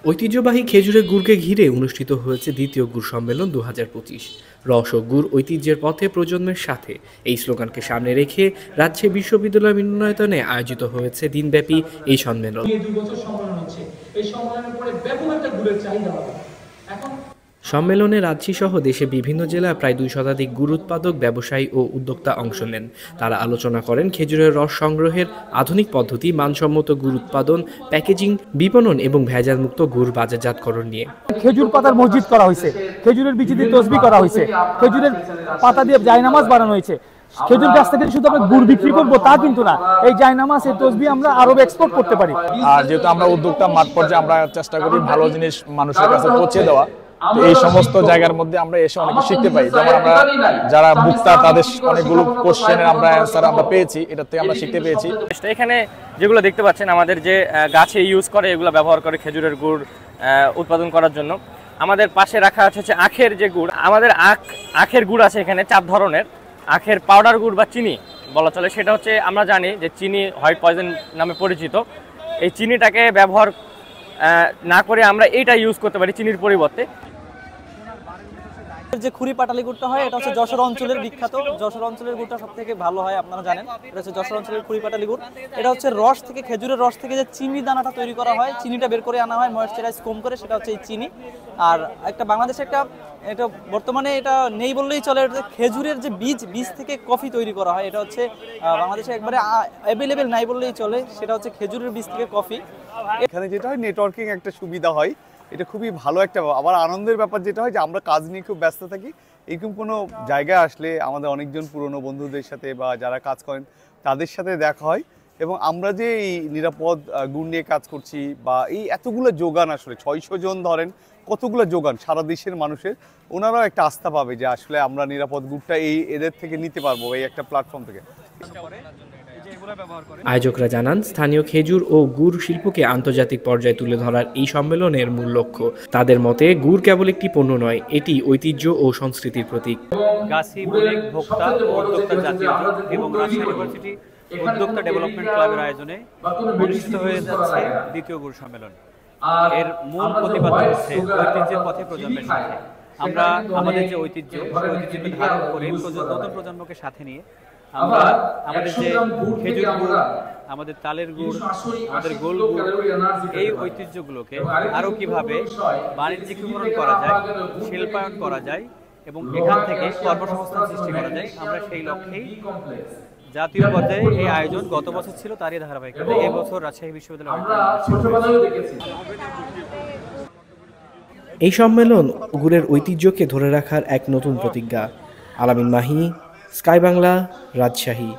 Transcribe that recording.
ঐতিহ্যবাহী খেজুরের গুড়কে ঘিরে অনুষ্ঠিত হয়েছে দ্বিতীয় গুড় সম্মেলন ২০২৫। রস ও গুড় ঐতিহ্যের পথে প্রজন্মের সাথে, এই স্লোগানকে সামনে রেখে রাজশাহী বিশ্ববিদ্যালয় মিলনায়তনে আয়োজিত হয়েছে দিনব্যাপী এই সম্মেলন। সম্মেলনে রাজশাহী সহ দেশে বিভিন্ন জেলার প্রায় ২ শতাধিক গুড় উৎপাদক, ব্যবসায়ী ও উদ্যোক্তা অংশ নেন। তারা আলোচনা করেন খেজুরের রস সংগ্রহের আধুনিক পদ্ধতি, মানসম্মত গুড় উৎপাদন, প্যাকেজিং, বিপণন এবং ভেজালমুক্ত গুড় বাজারজাতকরণ নিয়ে। খেজুর পাতার মসজিদ করা হয়েছে, খেজুরের বীজ দিয়ে তসবিহ করা হয়েছে, খেজুরের পাতা দিয়ে জায়নামাজ বানানো হয়েছে। খেজুর গাছ থেকে শুধু আমরা গুড় বিক্রি করবো তা কিন্তু না, এই জায়নামাজ, এই তসবিহ আমরা আরো এক্সপোর্ট করতে পারি। আর যেহেতু আমরা উদ্যোক্তা, মাঠ পর্যায়ে আমরা চেষ্টা করি ভালো জিনিস মানুষের কাছে পৌঁছে দেওয়া। এই সমস্ত জায়গার মধ্যে আমরা এসে অনেক শিখতে পাই। যেমন আমরা যারা ভোক্তা, তাদের অনেকগুলো কোশ্চেনের আমরা অ্যান্সার আমরা পেয়েছি, এটা থেকে আমরা শিখতে পেয়েছি। এখানে যেগুলো দেখতে পাচ্ছেন আমাদের যে গাছে ইউজ করে, এগুলো ব্যবহার করে খেজুরের গুড় উৎপাদন করার জন্য। আমাদের পাশে রাখা আছে হচ্ছে আখের যে গুড়। আমাদের আখের গুড় আছে এখানে 4 ধরনের। আখের পাউডার গুড় বা চিনি বলা চলে, সেটা হচ্ছে আমরা জানি যে চিনি হোয়াইট পয়জন নামে পরিচিত। এই চিনিটাকে ব্যবহার না করে আমরা এইটা ইউজ করতে পারি চিনির পরিবর্তে। যে খুরি পাটালি গুড়টা হয়, এটা হচ্ছে যশোর অঞ্চলের বিখ্যাত। যশোর অঞ্চলের গুড়টা সব থেকে ভালো হয়, আপনারা জানেন। এটা হচ্ছে যশোর অঞ্চলের খুরি পাটালি গুড়। এটা হচ্ছে রস থেকে, খেজুরের রস থেকে যে চিনি দানাটা তৈরি করা হয়, চিনিটা বের করে আনা হয় ময়েশ্চারাইজ কম করে, সেটা হচ্ছে এই চিনি। আর একটা বাংলাদেশে এটা বর্তমানে এটা নেই বললেই চলে, খেজুরের যে বীজ থেকে কফি তৈরি করা হয়। এটা হচ্ছে বাংলাদেশে একবারে অ্যাভেলেবেল নাই বললেই চলে, সেটা হচ্ছে খেজুরের বীজ থেকে কফি। এখানে যেটা হয়, নেটওয়ার্কিং একটা সুবিধা হয়, এটা খুবই ভালো একটা। আবার আনন্দের ব্যাপার যেটা হয় যে আমরা কাজ নিয়ে খুব ব্যস্ত থাকি, এরকম কোনো জায়গায় আসলে আমাদের অনেকজন পুরনো বন্ধুদের সাথে বা যারা কাজ করেন তাদের সাথে দেখা হয়। এবং আমরা যে এই নিরাপদ গুড় নিয়ে কাজ করছি, বা এই এতগুলো যোগান, আসলে 600 জন ধরেন কতগুলো যোগান সারা দেশের মানুষের, ওনারাও একটা আস্থা পাবে যে আসলে আমরা নিরাপদ গুড়টা এদের থেকে নিতে পারবো, এই একটা প্ল্যাটফর্ম থেকে। আয়োজকরা জানান, স্থানীয় খেজুর ও গুড় শিল্পকে আন্তর্জাতিক পর্যায়ে তুলে ধরার এই সম্মেলনের মূল লক্ষ্য। তাদের মতে গুড় কেবল একটি পণ্য নয়, এটি ঐতিহ্য ও সংস্কৃতির প্রতীক। গাছি মলিক ভোক্তা উদ্যোক্তা জাতীয় এবং রাজশাহী ইউনিভার্সিটি উদ্যোক্তা ডেভেলপমেন্ট ক্লাবের আয়োজনে অনুষ্ঠিত হয়ে যাচ্ছে দ্বিতীয় গুড় সম্মেলন। এর মূল প্রতিপাদ্য হচ্ছে ঐতিহ্যের পথে প্রজন্মের সাথে। আমরা আমাদের যে ঐতিহ্য, সেই ঐতিহ্যকে ধারণ করে নতুন প্রজন্মকে সাথে নিয়ে আমরা আমাদের যে খেজুর গুড়, আমাদের তালের গুড়, আমাদের গোল গুড়, এই ঐতিহ্যগুলোকে আরও কিভাবে বাণিজ্যিকীকরণ করা যায়, শিল্পায়ন করা যায় এবং এখান থেকে কর্মসংস্থান সৃষ্টি করা যায়, আমরা সেই লক্ষ্যেই জাতীয় পর্যায়ে এই আয়োজন গত বছর ছিল, তারই ধারাবাহিকতা এই বছর রাজশাহী বিশ্ববিদ্যালয়। এই সম্মেলন গুড়ের ঐতিহ্যকে ধরে রাখার এক নতুন প্রতিজ্ঞা। আলামিন মাহি, স্কাই বাংলা, রাজশাহী।